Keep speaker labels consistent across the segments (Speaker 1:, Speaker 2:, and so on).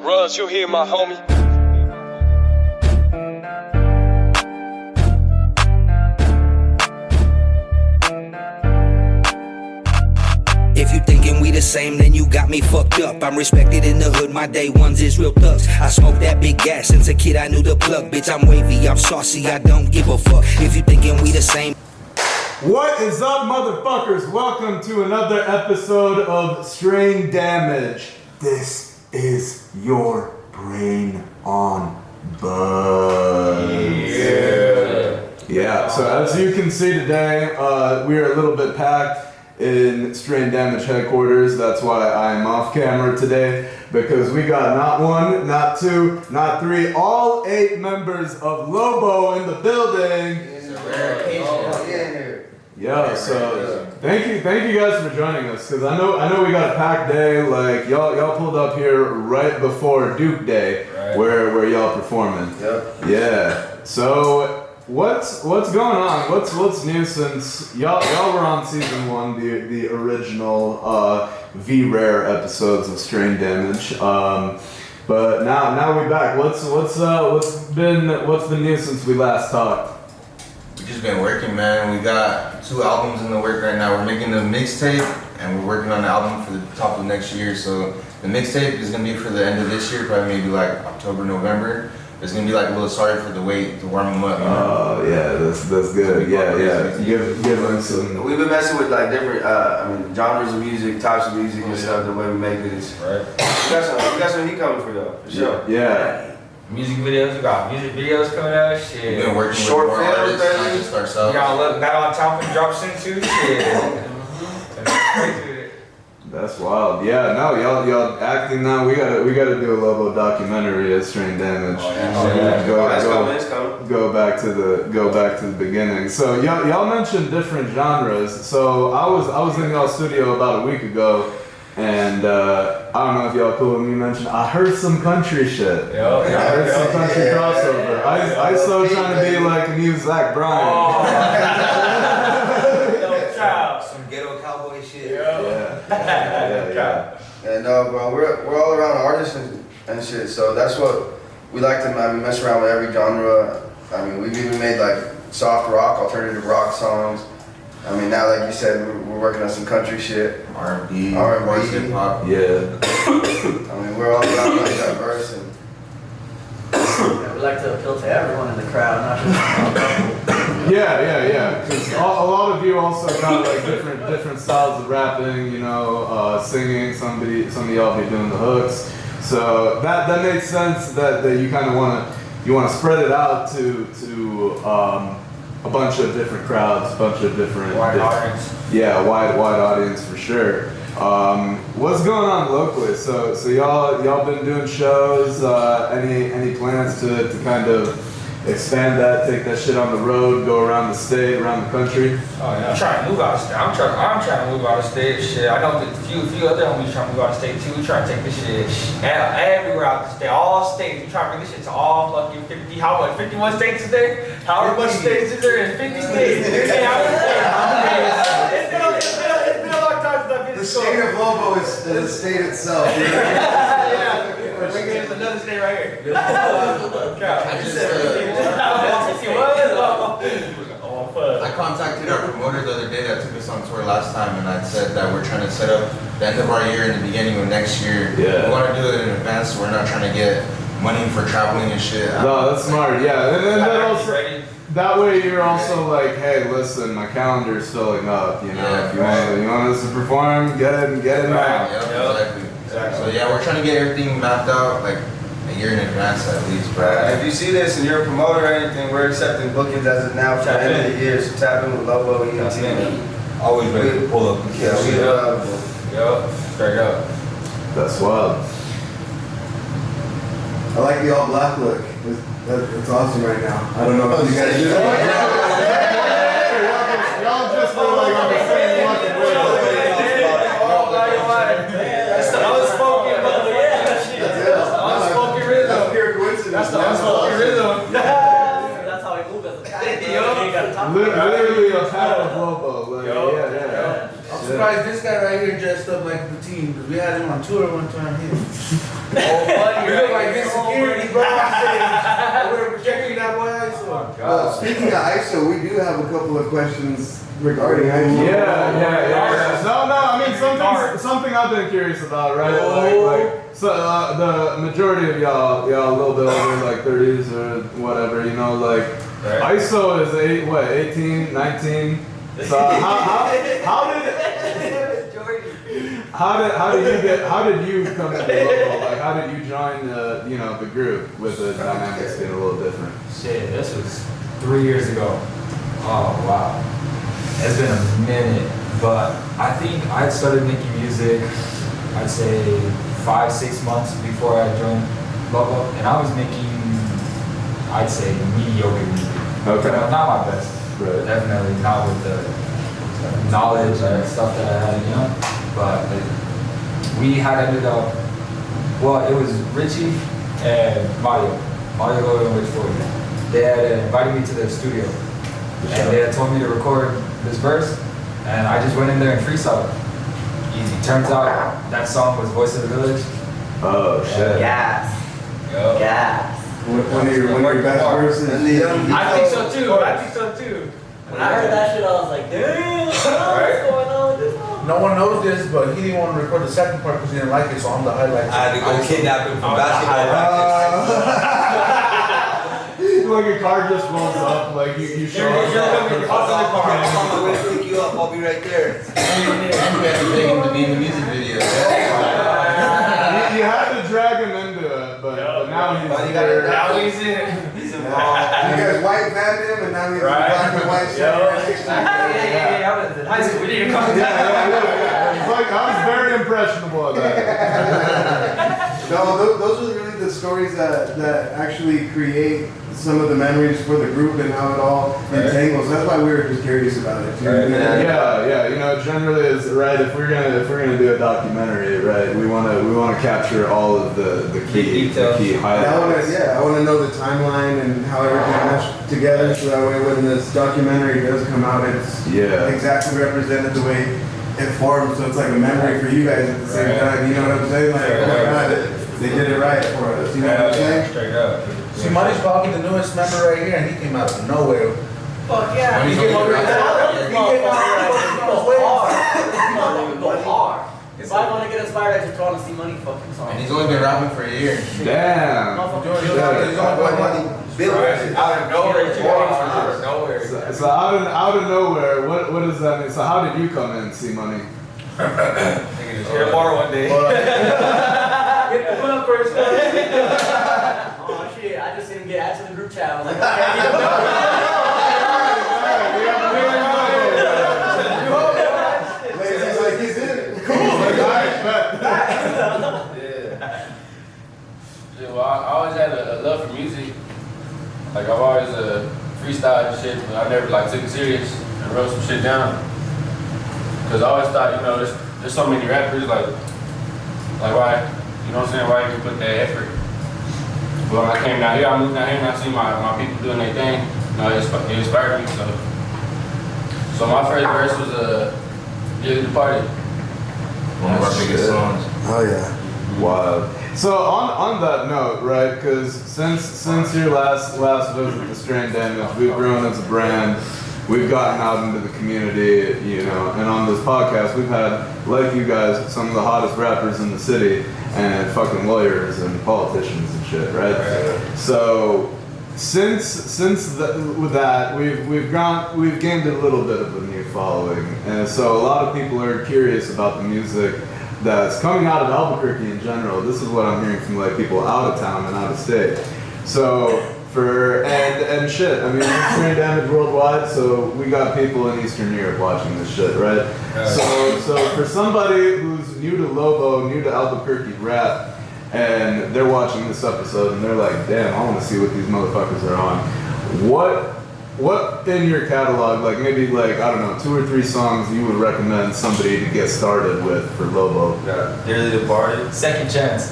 Speaker 1: Runs, you hear my homie?
Speaker 2: If you thinking we the same, then you got me fucked up. I'm respected in the hood, my day ones is real thugs. I smoke that big gas, since a kid I knew the plug. Bitch, I'm wavy, I'm saucy, I don't give a fuck. If you thinking we the same.
Speaker 3: What is up, motherfuckers? Welcome to another episode of Strain Damage. This is your brain on buzz. Yeah, so as you can see today, we are a little bit packed in Strain Damage headquarters. That's why I'm off camera today, because we got not one, not two, not three, all 8 members of Lobo in the building.
Speaker 4: It's a rare occasion.
Speaker 3: Yeah, so thank you guys for joining us, because I know we got a packed day. Like y'all pulled up here right before Duke Day, right, where y'all performing. Yep. Yeah. So what's going on? What's new since y'all were on season 1, the original V-Rare episodes of Strain Damage. But now we're back. What's been new since we last talked?
Speaker 4: We've just been working, man. We got 2 albums in the work right now. We're making the mixtape, and we're working on the album for the top of next year. So the mixtape is gonna be for the end of this year, probably maybe like October, November. It's gonna be like a little sorry for the wait to warm them up.
Speaker 3: Oh yeah, that's good. Yeah. Give them some.
Speaker 5: We've been messing with like different, genres of music, types of music and stuff. The way we make it is
Speaker 4: right.
Speaker 5: We got some heat coming for y'all, for sure.
Speaker 3: Yeah.
Speaker 6: Music videos, we got music videos coming out, shit.
Speaker 4: We've been working
Speaker 5: Short
Speaker 4: with more
Speaker 5: films,
Speaker 4: artists, not just ourselves.
Speaker 6: Got on top and drops into shit.
Speaker 3: That's wild. Yeah, no, y'all acting now. We gotta do a Lobo documentary as Strain Damage. Go back to the beginning. So y'all mentioned different genres. So I was in y'all studio about a week ago, and I don't know if y'all cool with me mentioning. I heard some country shit. I heard some country crossover. I so trying to be like a new Zach Bryan.
Speaker 4: Some ghetto cowboy shit.
Speaker 3: Yeah.
Speaker 5: And bro, we're all around artists and shit. So that's what we like to. I mean, mess around with every genre. I mean, we've even made like soft rock, alternative rock songs. I mean, now like you said, we're working on some country shit.
Speaker 4: R&B,
Speaker 5: hip
Speaker 4: hop.
Speaker 3: Yeah.
Speaker 5: I mean, we're all around like diverse and.
Speaker 7: We like to appeal to everyone in the crowd, not just
Speaker 3: Yeah. Because a lot of you also got like different styles of rapping. You know, singing. Some of y'all be doing the hooks. So that makes sense that you kind of want to spread it out to a bunch of different crowds, a bunch of different
Speaker 6: audience.
Speaker 3: Yeah, wide audience for sure. What's going on locally? So y'all been doing shows. Any plans to kind of expand that, take that shit on the road, go around the state, around the country?
Speaker 6: Oh yeah. I'm trying to move out of state. I'm trying to move out of state. Shit, I know a few other homies trying to move out of state too. We trying to take this shit everywhere out the state, all states. We trying to bring this shit to all fucking 50. How much? 51 states is there? However much states is there in 50 states? Hey, how many states? It's been a long time since I've been to
Speaker 5: The state of Lobo is the state itself.
Speaker 6: Yeah. There's another state right here.
Speaker 4: I contacted our promoter the other day that took us on tour last time, and I said that we're trying to set up the end of our year and the beginning of next year.
Speaker 3: Yeah.
Speaker 4: We want to do it in advance, so we're not trying to get money for traveling and shit.
Speaker 3: No, that's smart. Yeah, and then that way you're also like, hey, listen, my calendar is filling up. You know,
Speaker 4: Yeah,
Speaker 3: if you want us to perform, get it now.
Speaker 4: Exactly. So yeah, we're trying to get everything mapped out like a year in advance at least, bro.
Speaker 5: If you see this and you're a promoter or anything, we're accepting bookings as of now for the end of the year. So tap in with Lobo, ENT.
Speaker 4: Always ready to pull up.
Speaker 5: Yeah, we available.
Speaker 6: Yup, straight up.
Speaker 3: That's wild.
Speaker 8: I like the all black look. It's awesome right now. I don't know if you guys do that.
Speaker 3: Y'all just feel like on the same fucking way.
Speaker 6: That's the unspoken motherfucking shit. That's the unspoken rhythm.
Speaker 8: That's pure coincidence.
Speaker 6: That's the unspoken rhythm.
Speaker 7: that's how we move as a pack.
Speaker 3: Literally a pack of Lobo. Like, yeah.
Speaker 9: I'm surprised this guy right here dressed up like the team, because we had him on tour one time here.
Speaker 6: Oh, buddy,
Speaker 1: security, bro. We're protecting that boy ISO.
Speaker 8: Well, speaking of ISO, we do have a couple of questions regarding ISO.
Speaker 3: Yeah. No, I mean something I've been curious about, right? Like so the majority of y'all a little bit older, like 30s or whatever, you know, like ISO is 18, 19. So how did you come into Lobo? Like how did you join the group with the dynamics being a little different?
Speaker 6: Shit, this was 3 years ago. Oh wow. It's been a minute, but I think I started making music, I'd say 5-6 months before I joined Lobo, and I was making, I'd say, mediocre music.
Speaker 3: Okay.
Speaker 6: Not my best,
Speaker 3: Right.
Speaker 6: definitely not with the knowledge and stuff that I had, But we had ended up, well, it was Richie and Mario Lobo and Rich Floyd. They had invited me to their studio, and they had told me to record this verse, and I just went in there and freestyled. Easy. Turns out that song was Voice of the Village.
Speaker 3: Oh shit.
Speaker 7: Gas.
Speaker 6: Yo.
Speaker 7: Gas.
Speaker 8: One of your best verses.
Speaker 6: I think so too.
Speaker 7: When I heard that shit, I was like, damn, what's going on with this song?
Speaker 1: No one knows this, but he didn't want to record the second part because he didn't like it, so I'm the highlight.
Speaker 4: I had to go kidnap him from basketball practice.
Speaker 3: Like a car just rolls up, like you show up.
Speaker 4: I'm on the way to pick you up. I'll be right there. And we had to beg him to be in the music video.
Speaker 3: You had to drag him into it, but now he's here.
Speaker 6: Now he's in.
Speaker 4: He's involved.
Speaker 8: You guys white banned him, and now he's in black and white shirt.
Speaker 6: Yeah, I was in high school. We need to come
Speaker 3: Yeah. It's like I was very impressionable at that.
Speaker 8: No, those are really the stories that actually create some of the memories for the group and how it all entangles. That's why we were just curious about it.
Speaker 3: Yeah. Generally is right. If we're gonna do a documentary, right, we wanna capture all of the key highlights.
Speaker 8: I want to know the timeline and how everything meshed together, so that way when this documentary does come out, it's exactly represented the way it forms. So it's like a memory for you guys at the same time. You know what I'm saying? Like, oh my God, they did it right for us. You know what I'm saying?
Speaker 6: Straight up.
Speaker 1: See, Money's probably the newest member right here, and he came out of nowhere.
Speaker 7: Fuck yeah.
Speaker 1: He came out
Speaker 7: Go hard. If I want to get inspired, I just want to see Money fucking songs.
Speaker 4: And he's only been rapping for a year.
Speaker 3: Damn.
Speaker 6: Out of nowhere.
Speaker 3: So out of nowhere, what does that mean? So how did you come in and see Money?
Speaker 6: Hit a bar one day.
Speaker 7: Get the phone first. Oh shit, I just didn't get added to the group chat. I was like,
Speaker 8: He's like, he's in it.
Speaker 9: Yeah, well, I always had a love for music. Like, I've always freestyled and shit, but I never like took it serious and wrote some shit down. Cause I always thought, there's so many rappers, like why, you know what I'm saying, why you put that effort. But when I came down here, I moved down here and I see my people doing their thing. It inspired me. So my first verse was "Get the Party."
Speaker 4: One of our biggest songs.
Speaker 8: Oh yeah.
Speaker 3: Wow. So on that note, right? Because since your last visit to Strain Damage, we've grown as a brand. We've gotten out into the community, and on this podcast, we've had, like you guys, some of the hottest rappers in the city, and fucking lawyers and politicians and shit, right? So since that, we've gained a little bit of a new following, and so a lot of people are curious about the music that's coming out of Albuquerque in general. This is what I'm hearing from like people out of town and out of state. So. And shit, I mean, it's Strain Damage worldwide, so we got people in Eastern Europe watching this shit, right? So for somebody who's new to Lobo, new to Albuquerque rap, and they're watching this episode and they're like, damn, I want to see what these motherfuckers are on. What in your catalog, like maybe like, I don't know, 2 or 3 songs you would recommend somebody to get started with for Lobo?
Speaker 4: Nearly the Party.
Speaker 6: Second Chance.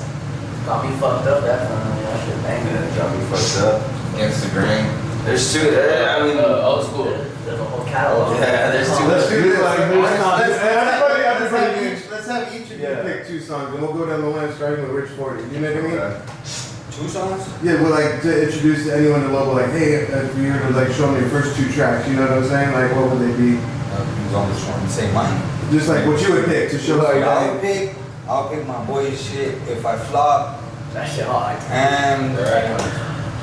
Speaker 7: Got me fucked up, definitely. That shit banging.
Speaker 4: Got me fucked up. Instagram. There's 2.
Speaker 9: Old school.
Speaker 7: There's a whole catalog.
Speaker 4: Yeah, there's 2.
Speaker 8: Let's do this.
Speaker 3: Everybody.
Speaker 8: Let's have each of you pick 2 songs, and we'll go down the line starting with Rich 40. You know what I mean?
Speaker 9: 2 songs?
Speaker 8: Yeah, well, like to introduce anyone to Lobo, like, hey, if you were to like show me your first 2 tracks, you know what I'm saying? Like, what would they be?
Speaker 10: Who's on this one? Say mine.
Speaker 8: Just like what you would pick to show
Speaker 10: Like,
Speaker 8: like,
Speaker 10: I'll pick my boy's shit if I flop.
Speaker 7: That shit hard.
Speaker 10: And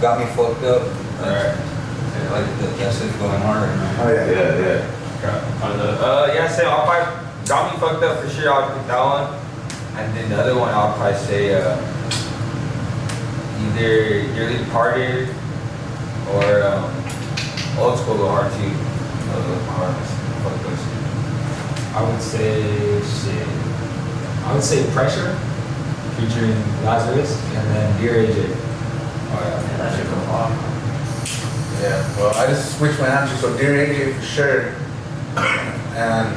Speaker 10: got me fucked up.
Speaker 9: Alright.
Speaker 10: Like that shit's going hard, man.
Speaker 8: oh yeah.
Speaker 6: Yeah, say I'll probably got me fucked up for sure. I'll pick that one, and then the other one I'll probably say either Dearly Departed or Old School Go Hard too. Fuck those shit.
Speaker 11: I would say shit. I would say Pressure, featuring Lazarus, and then Dear AJ.
Speaker 6: Oh yeah.
Speaker 7: Yeah, that shit go hard.
Speaker 1: Yeah, well, I just switched my answer, so Dear AJ for sure. And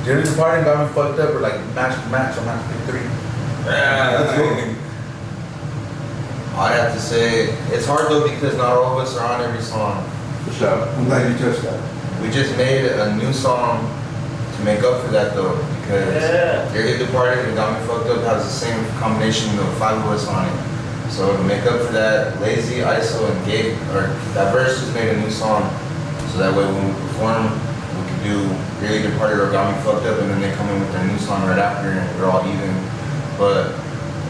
Speaker 1: Dearly Departed got me fucked up, or like match to match, I'm gonna have to pick 3.
Speaker 6: Yeah,
Speaker 1: Let's go.
Speaker 4: I'd have to say, it's hard though because not all of us are on every song.
Speaker 3: For sure.
Speaker 8: I'm glad you touched that.
Speaker 4: We just made a new song to make up for that though, because Dearly Departed and Got Me Fucked Up has the same combination of 5 of us on it. So to make up for that, Lazy, ISO, and Gabe, or that verse just made a new song. So that way when we perform, we can do Dearly Departed or Got Me Fucked Up, and then they come in with their new song right after, and we're all even. But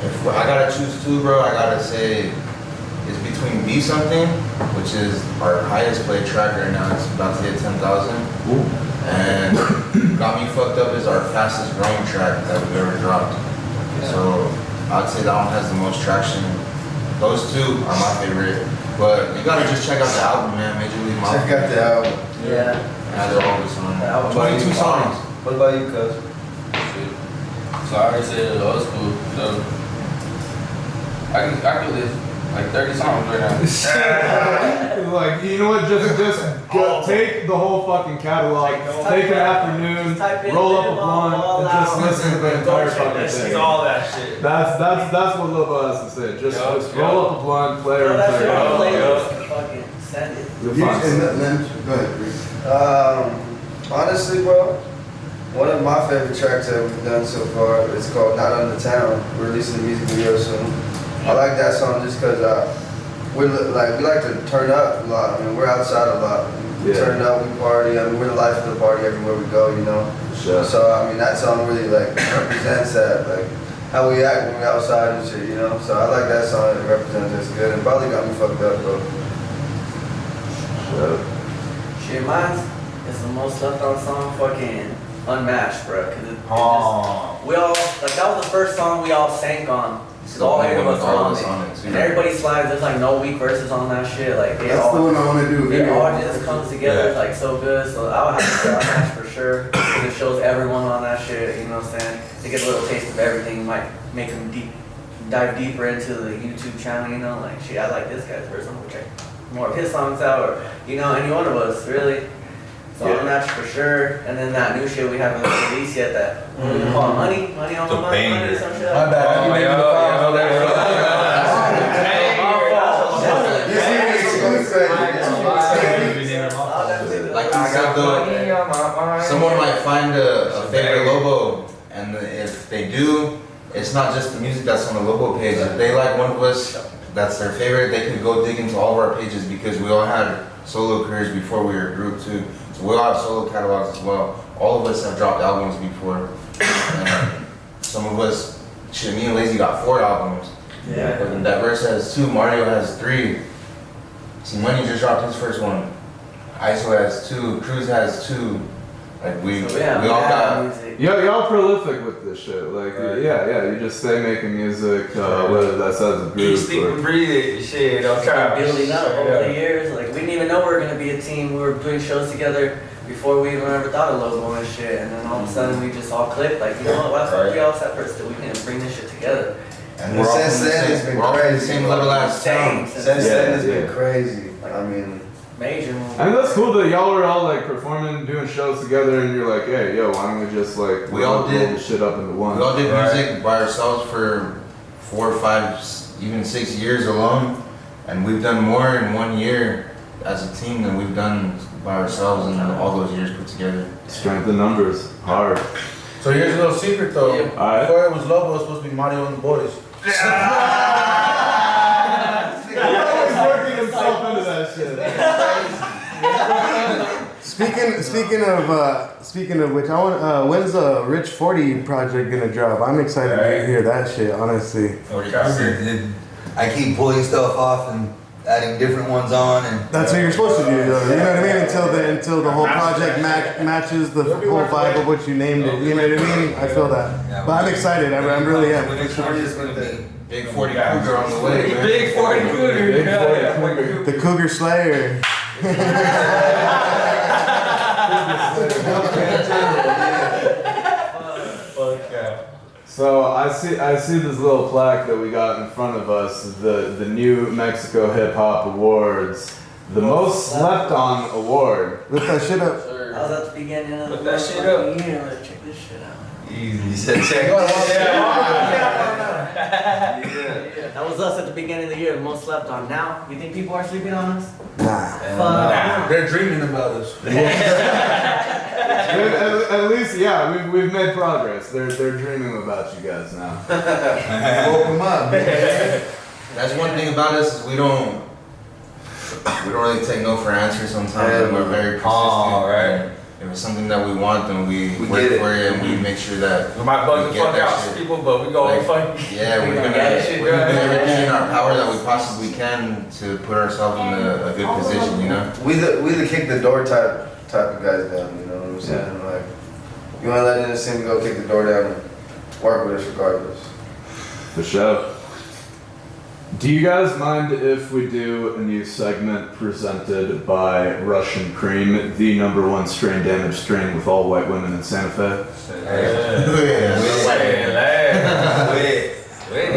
Speaker 4: if I gotta choose 2, bro, I gotta say it's between Be Something, which is our highest played track right now. It's about to hit 10,000. And Got Me Fucked Up is our fastest growing track that we've ever dropped. So I'd say that one has the most traction. Those 2 are my favorite. But you gotta just check out the album, man. Major League Mafia.
Speaker 5: Check out the album.
Speaker 7: Yeah.
Speaker 4: Yeah, they're always on.
Speaker 7: The album.
Speaker 4: 22 songs.
Speaker 1: What about you, cuz?
Speaker 9: So I already said Old School, so I can list like 30 songs right now.
Speaker 3: Like, you know what? Just go, take the whole fucking catalog, take an afternoon,
Speaker 7: type in
Speaker 3: roll up a
Speaker 7: Live
Speaker 3: blunt,
Speaker 7: All
Speaker 3: and just
Speaker 7: Out.
Speaker 3: listen to the entire fucking
Speaker 6: It's
Speaker 3: thing.
Speaker 6: all that shit.
Speaker 3: That's what Lobo has to say. Just roll up a blunt, play our
Speaker 7: Throw that shit
Speaker 3: entire
Speaker 7: on the
Speaker 3: catalog.
Speaker 7: playlist and fucking send it.
Speaker 3: You'll
Speaker 8: You,
Speaker 3: find
Speaker 8: and
Speaker 3: something.
Speaker 8: then, go ahead, Reese.
Speaker 5: Honestly, bro, one of my favorite tracks that we've done so far is called Not on the Town. We're releasing the music video soon. I like that song just because we like to turn up a lot. I mean, we're outside a lot. We
Speaker 3: Yeah.
Speaker 5: turn up, we party. I mean, we're the life of the party everywhere we go, you know.
Speaker 3: Sure.
Speaker 5: So I mean, that song really like represents that, like how we act when we're outside and shit, you know. So I like that song. It represents us good. And probably Got Me Fucked Up, bro.
Speaker 3: Sure.
Speaker 7: Shit, mine is the most left on song, fucking Unmatched, bro. Cause it just, we all, like that was the first song we all sank on. Cause all 8 of us are on it. And everybody slides, there's like no weak verses on that shit. Like it
Speaker 8: That's
Speaker 7: all,
Speaker 8: the one I want to do.
Speaker 7: it
Speaker 8: Video.
Speaker 7: all just comes together like so good. So I would have to say Unmatched for sure. Cause it shows everyone on that shit, you know what I'm saying? They get a little taste of everything, might make them dive deeper into the YouTube channel, you know? Like shit, I like this guy's verse, I'm gonna check more of his songs out, or you know, any one of us, really. So Unmatched for sure, and then that new shit we haven't released yet, that what do we call it? Money on my money, money, some shit.
Speaker 1: My bad, I give you the files.
Speaker 4: Like you said though, someone might find a favorite Lobo, and if they do, it's not just the music that's on the Lobo page. If they like one of us, that's their favorite, they could go dig into all of our pages because we all had solo careers before we were a group too. So we all have solo catalogs as well. All of us have dropped albums before. And some of us, shit, me and Lazy got 4 albums.
Speaker 7: Yeah.
Speaker 4: But that verse has 2, Mario has 3. See, Money just dropped his first one. ISO has 2, Cruz has 2. Like we all got.
Speaker 7: music.
Speaker 3: Y'all prolific with this shit. Like, yeah, you just stay making music, whether that's as a
Speaker 6: You
Speaker 3: group
Speaker 6: sleep
Speaker 3: or.
Speaker 6: and breathe it, shit, don't try.
Speaker 7: Building up over the years, like we didn't even know we were gonna be a team. We were doing shows together before we even ever thought of Lobo and shit. And then all of a sudden we just all clicked. Like, you know what? Why the fuck we all separate still? We can bring this shit together.
Speaker 4: And we're all from the
Speaker 5: Since then, it's
Speaker 4: same,
Speaker 5: been
Speaker 4: we're all from the
Speaker 5: crazy.
Speaker 4: same little ass town.
Speaker 5: Since then, it's
Speaker 3: Yeah.
Speaker 5: been crazy. I mean,
Speaker 7: Major.
Speaker 3: I mean, that's cool that y'all were all like performing, doing shows together, and you're like, hey, yo, why don't we just like
Speaker 4: We all
Speaker 3: roll
Speaker 4: did.
Speaker 3: the shit up into one?
Speaker 4: We all did music by ourselves for 4, 5, even 6 years alone, and we've done more in 1 year as a team than we've done by ourselves in all those years put together.
Speaker 3: Strength in numbers, hard.
Speaker 1: So here's a little secret though.
Speaker 7: Yeah.
Speaker 3: Alright.
Speaker 1: Before it was Lobo, it was supposed to be Mario and the Boys.
Speaker 3: He's working himself into that shit.
Speaker 8: Speaking of which, I want. When's the Rich 40 project gonna drop? I'm excited to hear that shit. Honestly,
Speaker 10: I keep pulling stuff off and adding different ones on, and
Speaker 8: that's what you're supposed to do, though. You know what I mean? Until the whole project matches the whole vibe of what you named it. You know what I mean? I feel that. But I'm excited. I really am.
Speaker 4: Big 40 Cougar on the way, man.
Speaker 6: Big 40 Cougar.
Speaker 8: The Cougar Slayer.
Speaker 3: So I see this little plaque that we got in front of us, the New Mexico Hip Hop Awards, the most slept on award.
Speaker 8: Lift that shit up.
Speaker 7: I was at the beginning of
Speaker 6: Put
Speaker 7: the
Speaker 6: that shit up.
Speaker 7: year. Let's check this shit out.
Speaker 10: you said check.
Speaker 7: Yeah, that was us at the beginning of the year, the most slept on. Now, you think people are sleeping on us?
Speaker 8: Nah.
Speaker 7: Fuck.
Speaker 1: They're dreaming about us.
Speaker 3: At least, yeah, we've made progress. They're dreaming about you guys now.
Speaker 8: Woke them up.
Speaker 4: That's one thing about us is we don't really take no for answers sometimes, and we're very persistent.
Speaker 6: Oh, right.
Speaker 4: If it's something that we want, then we
Speaker 10: We
Speaker 4: work
Speaker 10: get it.
Speaker 4: for it and we make sure that
Speaker 6: We might bug the
Speaker 4: get
Speaker 6: fuck
Speaker 4: that
Speaker 6: out
Speaker 4: shit.
Speaker 6: to people, but we go
Speaker 4: Like,
Speaker 6: fuck.
Speaker 4: yeah, we're gonna
Speaker 6: Get shit
Speaker 4: do everything in
Speaker 6: done.
Speaker 4: our power that we possibly can to put ourselves in a good position, you know?
Speaker 5: We the kick the door type of guys down, you know what I'm saying? Like, you wanna let in the scene, go kick the door down and work with us regardless.
Speaker 3: For sure. Do you guys mind if we do a new segment presented by Russian Cream, the #1 strain damage strain with all white women in Santa Fe?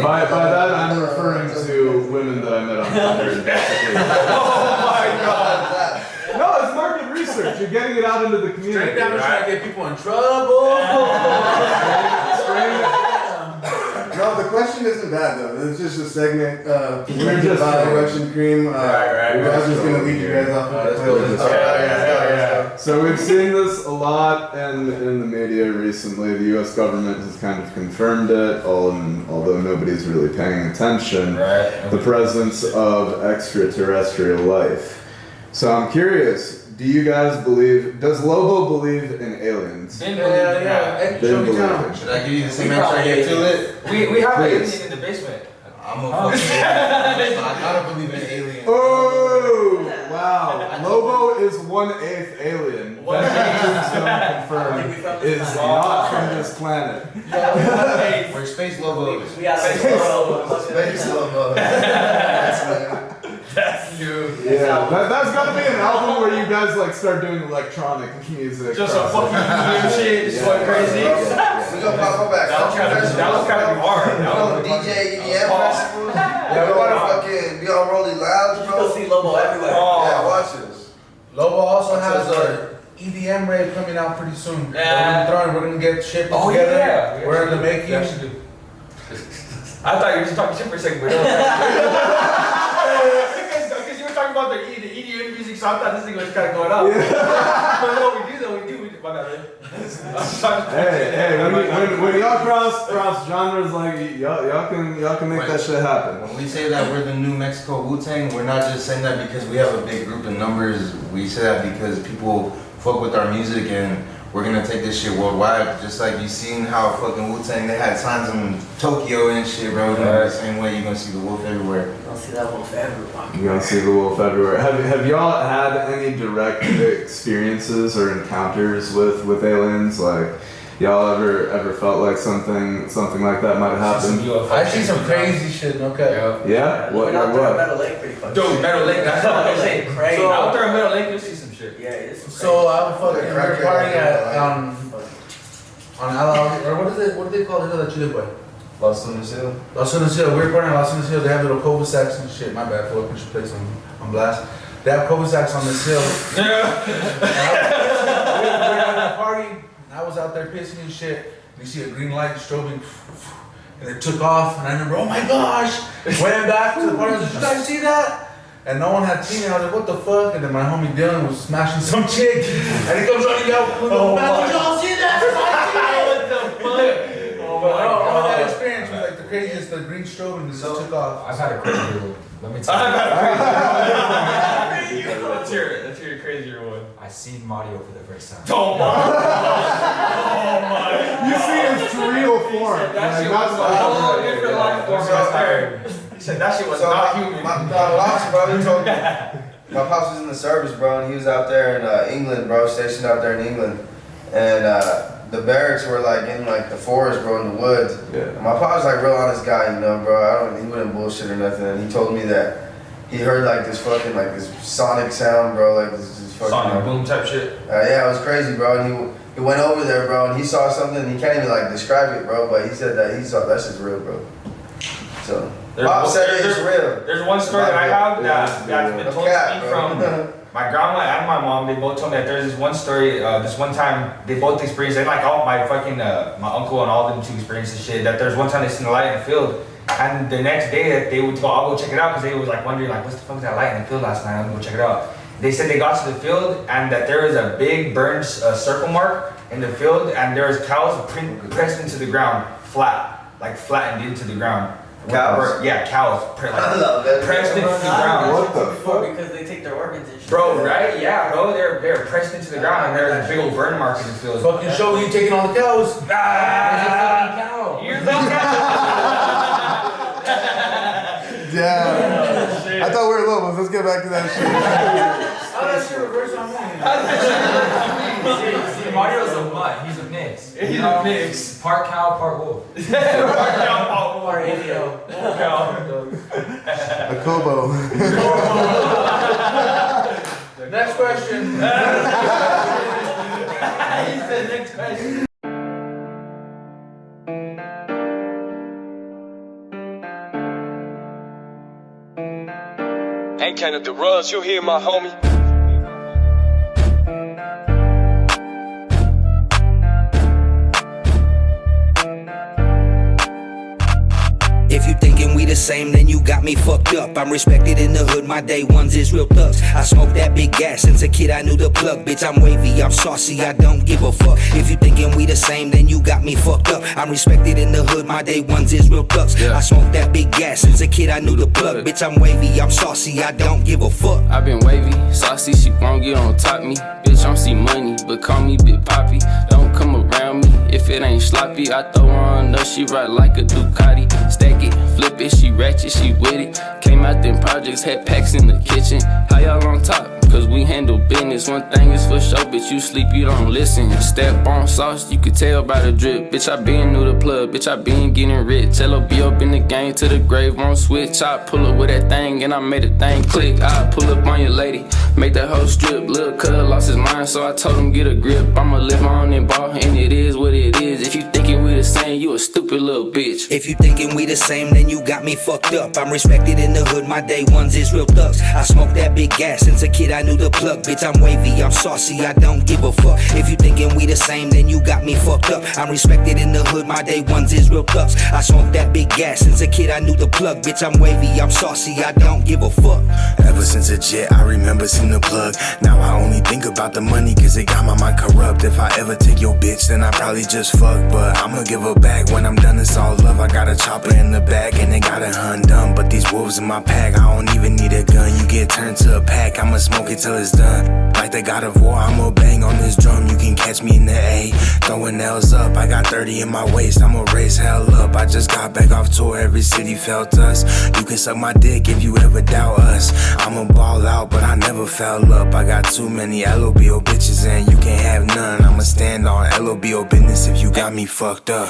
Speaker 3: By that I'm referring to women that I met on Tinder. Basically.
Speaker 6: Oh my god.
Speaker 3: No, it's market research. You're getting it out into the community.
Speaker 1: Straight down trying to get people in trouble.
Speaker 8: No, the question isn't bad though. It's just a segment
Speaker 3: We're
Speaker 8: presented
Speaker 3: just
Speaker 8: by
Speaker 3: trolling.
Speaker 8: Russian Cream.
Speaker 1: right.
Speaker 8: I was just gonna lead you guys off with
Speaker 1: Let's
Speaker 8: the
Speaker 1: go.
Speaker 8: playlist.
Speaker 3: So we've seen this a lot in the media recently. The U.S. government has kind of confirmed it, although nobody's really paying attention.
Speaker 6: Right.
Speaker 3: The presence of extraterrestrial life. So I'm curious, do you guys believe, does Lobo believe in aliens?
Speaker 6: Didn't
Speaker 1: Yeah,
Speaker 6: believe
Speaker 1: yeah.
Speaker 6: that.
Speaker 1: Hey,
Speaker 3: Didn't
Speaker 1: show me
Speaker 3: believe
Speaker 1: town.
Speaker 3: it.
Speaker 4: Should I give you the same answer I gave to it?
Speaker 6: We have an
Speaker 3: Please.
Speaker 6: alien in the basement.
Speaker 4: I'm a fucking I gotta believe in aliens.
Speaker 3: Oh, wow. Lobo is 1/8 alien. Benjamin Tombstone confirmed is not from this planet.
Speaker 4: We're space lobos.
Speaker 7: We got space Lobo.
Speaker 5: Space Lobo.
Speaker 6: That's you.
Speaker 3: Yeah, that's gotta be an album where you guys like start doing electronic music.
Speaker 6: Just a fucking weird shit, just going crazy.
Speaker 5: We gonna pop back.
Speaker 6: That was kind of hard. That was
Speaker 5: DJ EDM festival. Yeah, we wanna fucking be on Rolling Lounge,
Speaker 7: You
Speaker 5: bro.
Speaker 7: go see Lobo everywhere.
Speaker 5: Yeah, watch this.
Speaker 1: Lobo also
Speaker 5: What's
Speaker 1: has
Speaker 5: up,
Speaker 1: a EDM rave coming out pretty soon.
Speaker 6: Yeah.
Speaker 1: We're gonna get shit
Speaker 6: Oh,
Speaker 1: together.
Speaker 6: yeah.
Speaker 1: We're in the making.
Speaker 6: We actually do. I thought you were just talking shit for a second, but no. Because you were talking about the EDM music, so I thought this thing was kind of going up. But what we do, my bad, man.
Speaker 3: Hey, when y'all cross genres, like y'all can make that shit happen.
Speaker 4: When we say that we're the new Mexico Wu-Tang, we're not just saying that because we have a big group of numbers. We say that because people fuck with our music and we're gonna take this shit worldwide. Just like you seen how fucking Wu-Tang, they had signs in Tokyo and shit, bro. The same way you're gonna see the wolf everywhere.
Speaker 7: You don't see that wolf everywhere.
Speaker 3: You gonna see the wolf everywhere. Have y'all had any direct experiences or encounters with aliens? Like y'all ever felt like something like that might have happened?
Speaker 1: I see some crazy shit, okay.
Speaker 3: Yeah? What?
Speaker 7: Out there at
Speaker 3: What?
Speaker 7: Meadow Lake pretty fucking
Speaker 6: Dude, Meadow Lake, that's what I'm saying.
Speaker 7: crazy.
Speaker 6: So out there in Meadow Lake, you'll see some shit.
Speaker 7: Yeah, it's
Speaker 1: So I was fucking we're partying at on or what do they call it that you live by?
Speaker 4: Los Lunas Hill.
Speaker 1: Los Lunas Hill. We're partying at Los Lunas Hill. They have little cul-de-sacs and shit. My bad, for push place on blast. They have cul-de-sacs on this hill. We're at a party. And I was out there pissing and shit. And you see a green light strobing. And it took off. And I remember, oh my gosh. Went back to the party. I was like, did you guys see that? And no one had seen it. I was like, what the fuck? And then my homie Dylan was smashing some chick. And he comes running out. Oh, did y'all see that? But all that experience was like the craziest, the green strobe and just took off.
Speaker 11: I've had a crazier one. Let me tell you.
Speaker 6: Let's hear it. Let's hear your crazier one.
Speaker 11: I seen Mario for the first time.
Speaker 6: Oh my.
Speaker 3: You see its real form.
Speaker 6: That shit was a whole different life form right there. He said that shit was not human.
Speaker 5: My pops, bro, he told me. My pops was in the service, bro, and he was out there in England, bro, stationed out there in England. And the barracks were like in like the forest, bro, in the woods.
Speaker 3: Yeah.
Speaker 5: And my pops like real honest guy, you know, bro. He wouldn't bullshit or nothing. And he told me that he heard like this fucking like this sonic sound, bro, like this fucking
Speaker 6: Sonic boom type shit.
Speaker 5: yeah, it was crazy, bro. And he went over there, bro, and he saw something. And he can't even like describe it, bro. But he said that he saw that shit's real, bro. So Pop said it's real.
Speaker 6: There's one story that I have that's been told to me from my grandma and my mom. They both told me that there's this one story. This one time they both experienced it. Like all my fucking my uncle and all them two experienced this shit. That there's one time they seen a light in the field, and the next day that they would go, I'll go check it out because they was like wondering like, what's the fuck is that light in the field last night? I'm gonna go check it out. They said they got to the field and that there was a big burned circle mark in the field, and there was cows pressed into the ground, flattened into the ground.
Speaker 5: Cows?
Speaker 6: Yeah, cows.
Speaker 5: I love that.
Speaker 6: Pressed into the ground.
Speaker 3: What the fuck?
Speaker 7: Because they take their organs and shit.
Speaker 6: Bro, right? Yeah, bro. They're pressed into the ground, and there's a big old burn mark in the field.
Speaker 1: Fucking show you taking all the cows.
Speaker 11: Cow.
Speaker 6: You're the cow.
Speaker 8: Yeah. I thought we were Lobos. Let's get back to that shit.
Speaker 1: How that shit reverse on me?
Speaker 11: See, Mario's a mutt. He's a mix.
Speaker 6: He's a mix.
Speaker 11: Part cow, part wolf.
Speaker 7: Or ADO.
Speaker 8: A COWBOY.
Speaker 1: Next question.
Speaker 6: He said next question.
Speaker 12: Ain't counted the runs, you hear my homie.
Speaker 2: If you thinking we the same, then you got me fucked up. I'm respected in the hood, my day ones is real thugs. I smoke that big gas since a kid, I knew the plug. Bitch, I'm wavy, I'm saucy, I don't give a fuck. If you thinking we the same, then you got me fucked up. I'm respected in the hood, my day ones is real thugs. I smoke that big gas since a kid, I knew the plug. Bitch, I'm wavy, I'm saucy, I don't give a fuck.
Speaker 9: I been wavy, saucy, she won't get on top me. Bitch, I don't see money, but call me Big Poppy. Don't come around me if it ain't sloppy. I throw her on up, she ride like a Ducati. Stack it, flip it, she ratchet, she with it. Came out them projects, had packs in the kitchen. How y'all on top? Cause we handle business. One thing is for sure, bitch, you sleep, you don't listen. Step on sauce, you could tell by the drip. Bitch, I been new to plug, bitch, I been getting rich. L.O.B.O in the game, to the grave, won't switch. I pull up with that thing, and I made a thing click. I pull up on your lady, make that whole strip. Lil' cuz lost his mind, so I told him get a grip. I'ma live on and ball, and it is what it is. If you thinking we the same, you a stupid little bitch.
Speaker 2: If you thinking we the same, then you got me fucked up. I'm respected in the hood, my day ones is real thugs. I smoke that big gas since a kid, I knew the plug. Bitch, I'm wavy, I'm saucy, I don't give a fuck. If you thinking we the same, then you got me fucked up. I'm respected in the hood, my day ones is real thugs. I smoke that big gas since a kid, I knew the plug. Bitch, I'm wavy, I'm saucy, I don't give a fuck.
Speaker 13: Ever since a jet, I remember seeing the plug. Now I only think about the money, cause it got my mind corrupt. If I ever take your bitch, then I probably just fuck. But I'ma give her back when I'm done, it's all love. I got a chopper in the back, and they got it undone. But these wolves in my pack, I don't even need a gun. You get turned to a pack, I'ma smoke it till it's done. Like the God of War, I'ma bang on this drum. You can catch me in the A, throwing L's up. I got 30 in my waist, I'ma raise hell up. I just got back off tour, every city felt us. You can suck my dick if you ever doubt us. I'ma ball out, but I never fell up. I got too many L.O.B.O bitches, and you can't have none. I'ma stand on L.O.B.O business if you got me fucked up.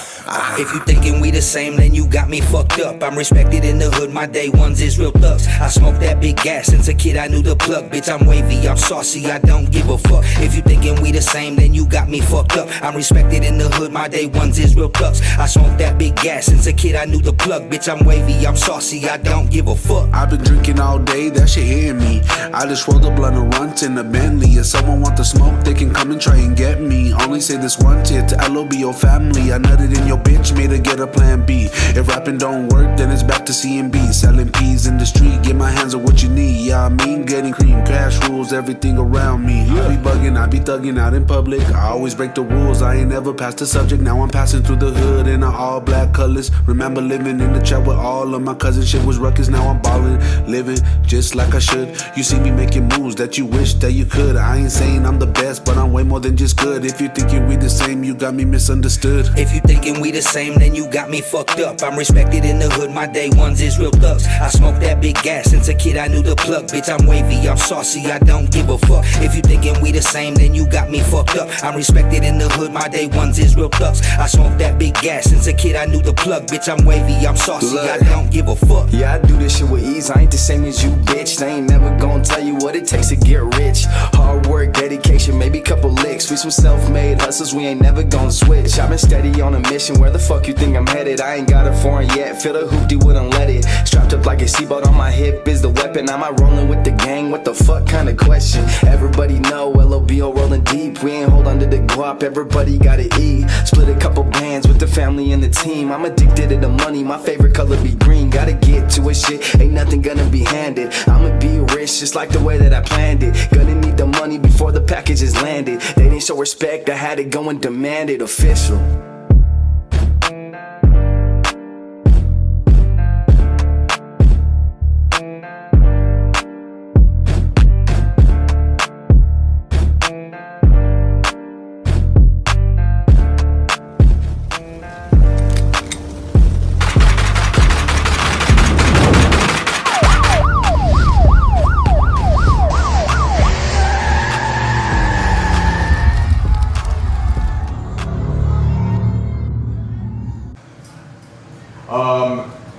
Speaker 2: If you thinking we the same, then you got me fucked up. I'm respected in the hood, my day ones is real thugs. I smoke that big gas since a kid, I knew the plug. Bitch, I'm wavy, I'm saucy, I don't give a fuck. If you thinking we the same, then you got me fucked up. I'm respected in the hood, my day ones is real thugs. I smoke that big gas. Since a kid I knew the plug, bitch I'm wavy, I'm saucy, I don't give a fuck.
Speaker 14: I've been drinking all day, that shit hitting me. I just rolled a blunt of runt in a Bentley. If someone want the smoke, they can come and try and get me. Only say this one tit to L.O.B.O family. I nutted in your bitch, made her get a plan B. If rapping don't work, then it's back to C&B. Selling peas in the street, get my hands on what you need. Yeah, I mean, getting cream, cash rules, everything around me. I be bugging, I be thugging out in public. I always break the rules, I ain't never passed the subject. Now I'm passing through the hood in all black colors. Remember living in the trap with all of my cousins. Shit was ruckus, now I'm ballin', living just like I should. You see me making moves that you wish that you could. I ain't saying I'm the best, but I'm way more than just good. If you thinking we the same, you got me misunderstood.
Speaker 2: If you thinking we the same, then you got me fucked up. I'm respected in the hood, my day ones is real thugs. I smoke that big gas, since a kid I knew the plug. Bitch, I'm wavy, I'm saucy, I don't give a fuck. If you thinking we the same, then you got me fucked up. I'm respected in the hood, my day ones is real thugs. I smoke that big gas, since a kid I knew the plug. Bitch, I'm wavy, I'm saucy, I don't give a fuck.
Speaker 15: Yeah, I do this shit with ease, I ain't the same as you, bitch. They ain't never gonna tell you what it takes to get rich. Hard work, dedication, maybe couple licks. We some self-made hustlers, we ain't never gonna switch. I've been steady on a mission, where the fuck you think I'm headed? I ain't got a foreign yet, feel the hoopty wouldn't let it. Strapped up like a seatbelt on my hip is the weapon. Am I rolling with the gang? What the fuck kind of question? Everybody know L.O.B.O rolling deep. We ain't hold under the guap, everybody gotta eat. Split a couple bands with the family and the team. I'm addicted to the money, my favorite color be green. Gotta get to it, shit, ain't nothing gonna be handed. I'ma be rich, just like the way that I planned it. Gonna need the money before the package is landed. They didn't show respect, I had to go and demand it official.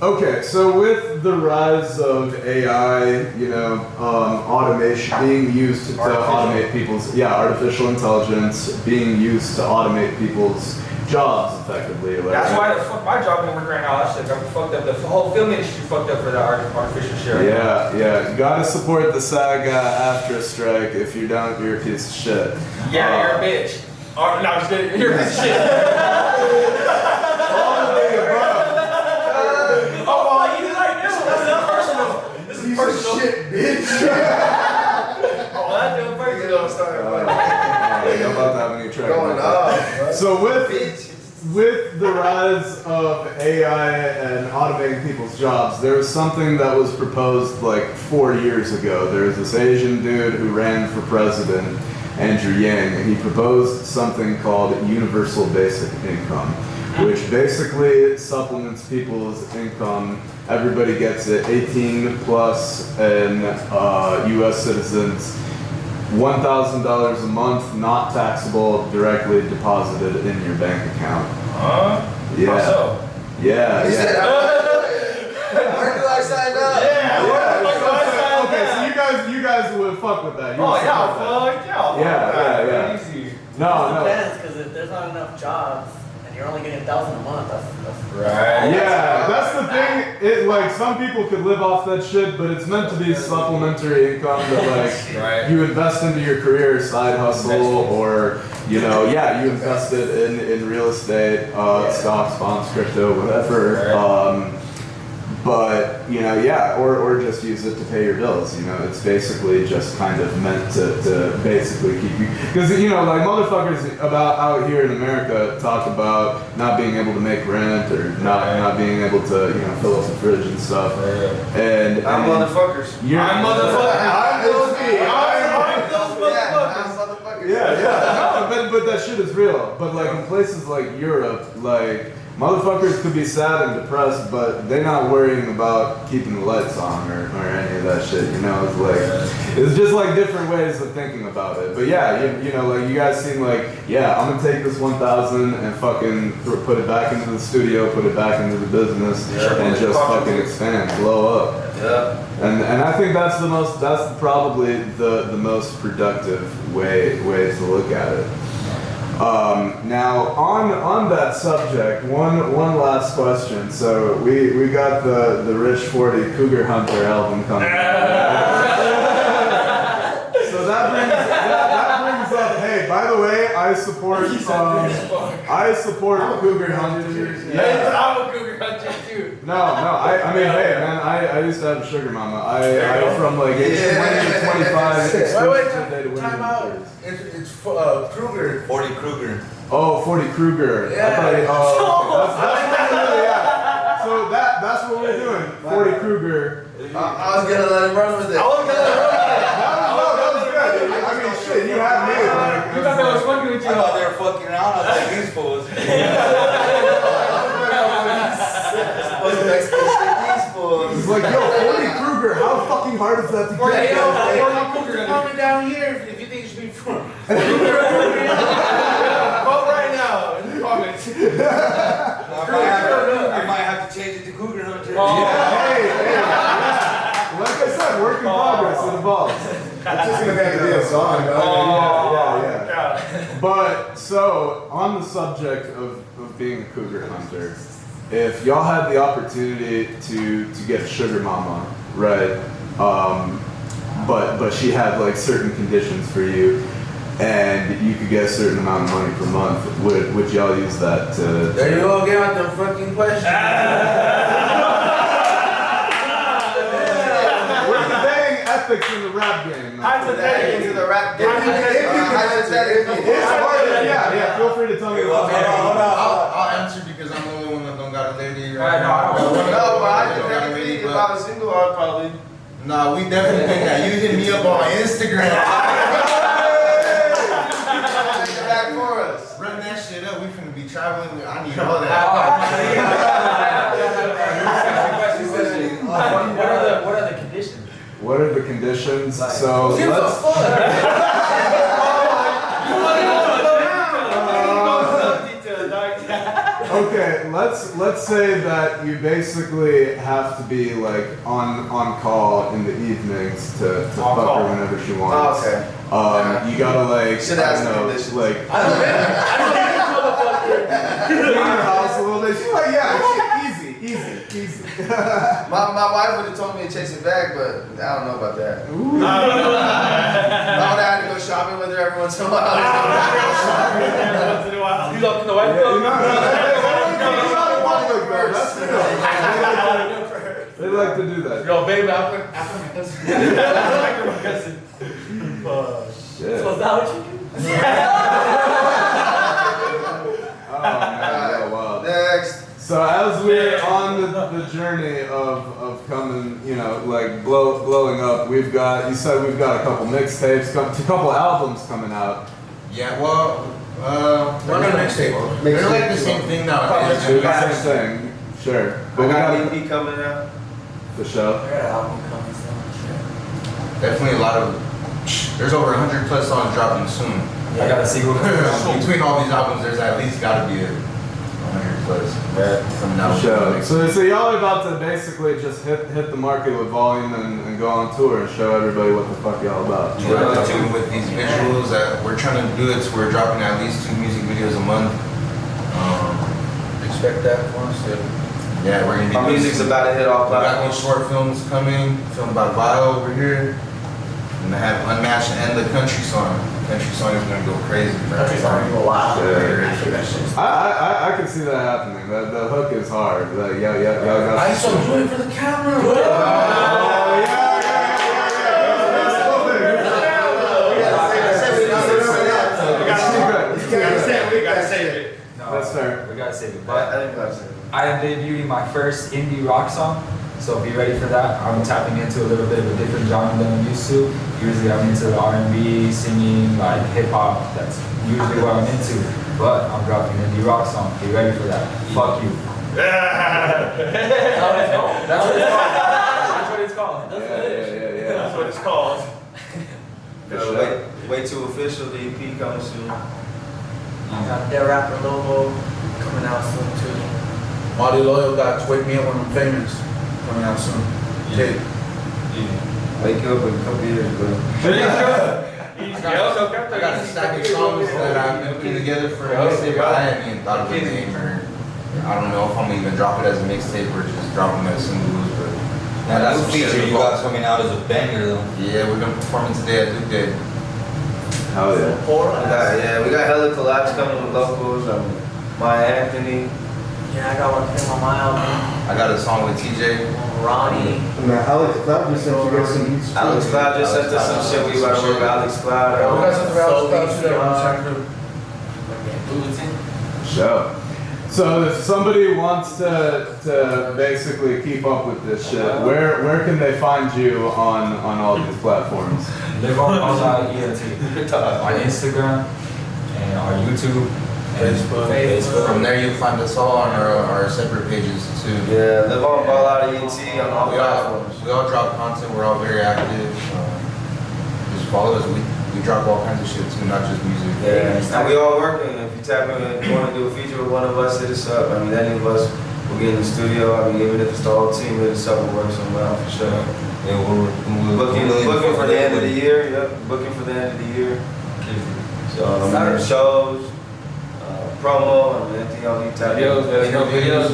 Speaker 3: Okay, so with the rise of AI, automation being used to automate people's, artificial intelligence being used to automate people's jobs effectively. Like,
Speaker 6: that's why the fuck my job didn't work right now. That shit got me fucked up. The whole film industry fucked up for the artificial shit.
Speaker 3: Yeah. You gotta support the SAG after a strike. If you don't, you're a piece of shit.
Speaker 6: Yeah, you're a bitch. Oh, no, I'm just kidding. You're a piece of shit.
Speaker 8: Personal. Shit, bitch.
Speaker 6: Oh, that's doing personal.
Speaker 3: I'm about to have a new track. Going up. So with the rise of AI and automating people's jobs, there was something that was proposed like 4 years ago. There was this Asian dude who ran for president, Andrew Yang, and he proposed something called universal basic income, which basically supplements people's income. Everybody gets it, 18 plus and US citizens, $1,000 a month, not taxable, directly deposited in your bank account. Yeah.
Speaker 6: How so?
Speaker 3: Yeah.
Speaker 10: Where do I sign up?
Speaker 3: Yeah. Okay, so you guys would fuck with that. Yeah.
Speaker 7: Easy.
Speaker 3: No.
Speaker 7: It depends, because if there's not enough jobs and you're only getting $1,000 a month, that's
Speaker 6: right.
Speaker 3: Yeah, that's the thing. It like some people could live off that shit, but it's meant to be supplementary income that you invest into your career, side hustle, or you invest it in real estate, stocks, bonds, crypto, whatever. But or just use it to pay your bills. It's basically just kind of meant to basically keep you, because like motherfuckers about out here in America talk about not being able to make rent or not being able to fill up the fridge and stuff. And
Speaker 5: I'm motherfuckers.
Speaker 6: I'm motherfuckers.
Speaker 3: I'm those
Speaker 6: motherfuckers.
Speaker 3: Yeah. No, but that shit is real. But like in places like Europe, like. Motherfuckers could be sad and depressed, but they're not worrying about keeping the lights on or any of that shit. It's like it's just like different ways of thinking about it. But like you guys seem like, I'm gonna take this 1,000 and fucking put it back into the studio, put it back into the business, and just fucking expand, blow up.
Speaker 5: Yeah.
Speaker 3: And I think that's probably the most productive way to look at it. Now on that subject, one last question. So we got the Rich 40 Cougar Hunter album coming out. So that brings up. Hey, by the way, I support Cougar Hunters.
Speaker 6: Yeah. I'm a Cougar Hunter too.
Speaker 3: No, I mean, hey, man, I used to have a sugar mama. I from like age 20 to 25.
Speaker 1: Wait, time out. It's Kruger.
Speaker 10: 40 Kruger.
Speaker 3: Oh, 40 Kruger.
Speaker 1: Yeah.
Speaker 3: I thought, so that's what we're doing. 40 Kruger.
Speaker 5: I was gonna let him run with it.
Speaker 3: That was good. I mean, shit, you have me.
Speaker 11: You thought that was fucking with you.
Speaker 10: I thought they were fucking around. I was like, these fools.
Speaker 3: He's like, yo, 40 Kruger, how fucking hard is that to get?
Speaker 1: Comment down here if you think you should be from.
Speaker 6: Vote right now in the comments.
Speaker 10: I might have to change it to Cougar Hunter.
Speaker 3: Hey. Like I said, work in progress, it evolves.
Speaker 8: It's just gonna have to be a song, dog.
Speaker 3: Yeah. But so on the subject of being a cougar hunter, if y'all had the opportunity to get a sugar mama, right? But she had like certain conditions for you, and you could get a certain amount of money per month. Would y'all use that to?
Speaker 1: There you go, get out the fucking question.
Speaker 3: We're debating ethics in the rap game.
Speaker 5: Hypothetically, into the rap game. Hypothetically.
Speaker 3: Yeah. Feel free to tell me.
Speaker 4: Hold on. I'll answer because I'm the only one that don't got a lady right now.
Speaker 5: No, but hypothetically, if I was single, I'd probably.
Speaker 4: Nah, we definitely think that. You hit me up on Instagram.
Speaker 5: Back for us.
Speaker 4: Run that shit up. We finna be traveling. I need all that.
Speaker 11: What are the conditions?
Speaker 3: What are the conditions? So let's. Okay, let's say that you basically have to be like on call in the evenings to fuck her whenever she wants.
Speaker 5: Okay.
Speaker 3: You gotta like
Speaker 5: Should ask the conditions.
Speaker 3: like clean your house a little bit. She's like, yeah, easy.
Speaker 5: My wife would have told me to chase it back, but I don't know about that. I would have had to go shopping with her every once in a while.
Speaker 6: You love the wife?
Speaker 3: They like to do that.
Speaker 6: Yo, baby, after my cousin.
Speaker 3: Shit.
Speaker 7: So is that what you do?
Speaker 3: Oh man, wow.
Speaker 5: Next.
Speaker 3: So as we're on the journey of coming, like blowing up, you said we've got a couple mixtapes, a couple albums coming out.
Speaker 4: Yeah, well, we're gonna mixtape. They're like the same thing now.
Speaker 3: Do the same thing, sure.
Speaker 5: But we got an EP coming out.
Speaker 3: The show.
Speaker 7: I got an album coming soon.
Speaker 4: Definitely a lot of. There's over 100 plus songs dropping soon.
Speaker 11: I got a single.
Speaker 4: Between all these albums, there's at least gotta be 100 plus. From now.
Speaker 3: Show. So y'all are about to basically just hit the market with volume and go on tour and show everybody what the fuck y'all about.
Speaker 4: Yeah, with these visuals that we're trying to do it, so we're dropping at least 2 music videos a month.
Speaker 1: Expect that from us.
Speaker 4: Yeah, we're gonna be.
Speaker 5: Our music's about to hit all
Speaker 4: We got
Speaker 5: platforms.
Speaker 4: these short films coming, filmed by L.O.B.O over here. And I have Unmatched and the country song. Country song is gonna go crazy.
Speaker 7: Country song is gonna go wild.
Speaker 3: I can see that happening. The hook is hard. Like, y'all got.
Speaker 1: I saw do it for the camera.
Speaker 6: We gotta save it.
Speaker 11: No,
Speaker 3: That's fair.
Speaker 11: We gotta save it.
Speaker 5: I
Speaker 11: But
Speaker 5: think we gotta save it.
Speaker 11: I am debuting my first indie rock song, so be ready for that. I'm tapping into a little bit of a different genre than I'm used to. Usually I'm into the R&B, singing, like hip hop. That's usually what I'm into. But I'm dropping an indie rock song. Be ready for that. Fuck you. That's what it's called. That's what it's called.
Speaker 3: Yeah.
Speaker 6: That's what it's called.
Speaker 5: Way too official. The EP coming soon.
Speaker 7: Got their rapper Lobo coming out soon too.
Speaker 1: Marty Loyal got Wake Me Up When I'm Famous coming out soon. Tape.
Speaker 5: Wake up in a couple years, bro.
Speaker 6: You
Speaker 4: I got a stack of songs that I've been putting together for a mixtape, but I hadn't even thought of a name, or I don't know if I'm gonna even drop it as a mixtape or just drop them as singles. But
Speaker 10: now that feature you got coming out as a banger though.
Speaker 4: Yeah, we're gonna perform it today at Duke Day.
Speaker 3: Hell yeah.
Speaker 5: We got hella collabs coming with locals. Maya Anthony.
Speaker 7: Yeah, I got one thing on my album.
Speaker 4: I got a song with TJ.
Speaker 7: Ronnie.
Speaker 8: And Alex Cloud just sent you guys some.
Speaker 5: Alex Cloud just sent us some shit. We about to work with Alex Cloud.
Speaker 1: We got something else too that we're trying to
Speaker 3: Show. So if somebody wants to basically keep up with this shit, where can they find you on all these platforms?
Speaker 11: Live on ENT on Instagram and our YouTube, Facebook.
Speaker 4: From there you'll find us all on our separate pages too.
Speaker 5: Yeah, Live on Ball Out ENT on all platforms.
Speaker 4: We all drop content. We're all very active. Just follow us. We drop all kinds of shit too, not just music.
Speaker 5: Yeah, and we all working. If you tap in and you want to do a feature with one of us, hit us up. I mean, any of us will get in the studio. I mean, even if it's the whole team, hit us up. We'll work somewhere out for sure.
Speaker 10: Yeah, we're
Speaker 5: booking for the end of the year. Yep, booking for the end of the year. So shows, promo, and anything y'all need to tap in. Videos,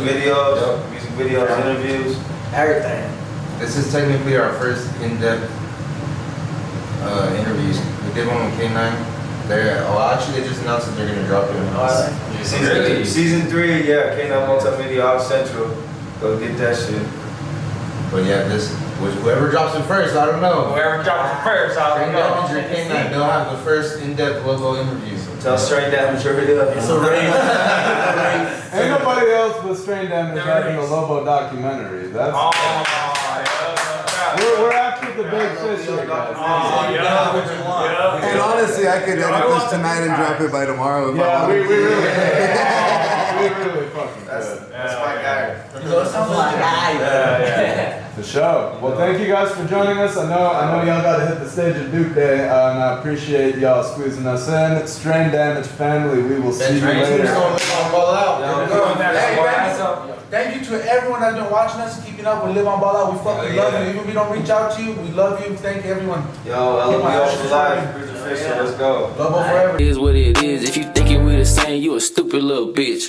Speaker 5: music videos, interviews,
Speaker 7: everything.
Speaker 4: This is technically our first in-depth interviews. We did one with K9. Actually, they just announced that they're gonna drop it.
Speaker 5: Season 3, yeah, K9 Multimedia Off Central. Go get that shit.
Speaker 4: But yeah, whoever drops it first, I don't know.
Speaker 6: Whoever drops it first, I don't know.
Speaker 4: K9, they'll have the first in-depth Lobo interviews.
Speaker 5: Tell Strain Damage hurry up.
Speaker 7: It's a race.
Speaker 3: Ain't nobody else but Strain Damage having a Lobo documentary. That's we're after the big fish here, guys.
Speaker 8: And honestly, I could edit this tonight and drop it by tomorrow if I wanted.
Speaker 3: We really fucking good.
Speaker 5: That's my guy.
Speaker 7: That's my guy.
Speaker 3: For sure. Well, thank you guys for joining us. I know y'all got to hit the stage at Duke Day, and I appreciate y'all squeezing us in. Strain Damage family, we will see you later.
Speaker 1: Thank you to everyone that's been watching us, keeping up with Live on Ball Out. We fucking love you. Even if we don't reach out to you, we love you. Thank you, everyone.
Speaker 5: Yo, L.O.B.O for life. Let's go.
Speaker 1: Lobo forever.
Speaker 16: It is what it is. If you thinking we the same, you a stupid little bitch.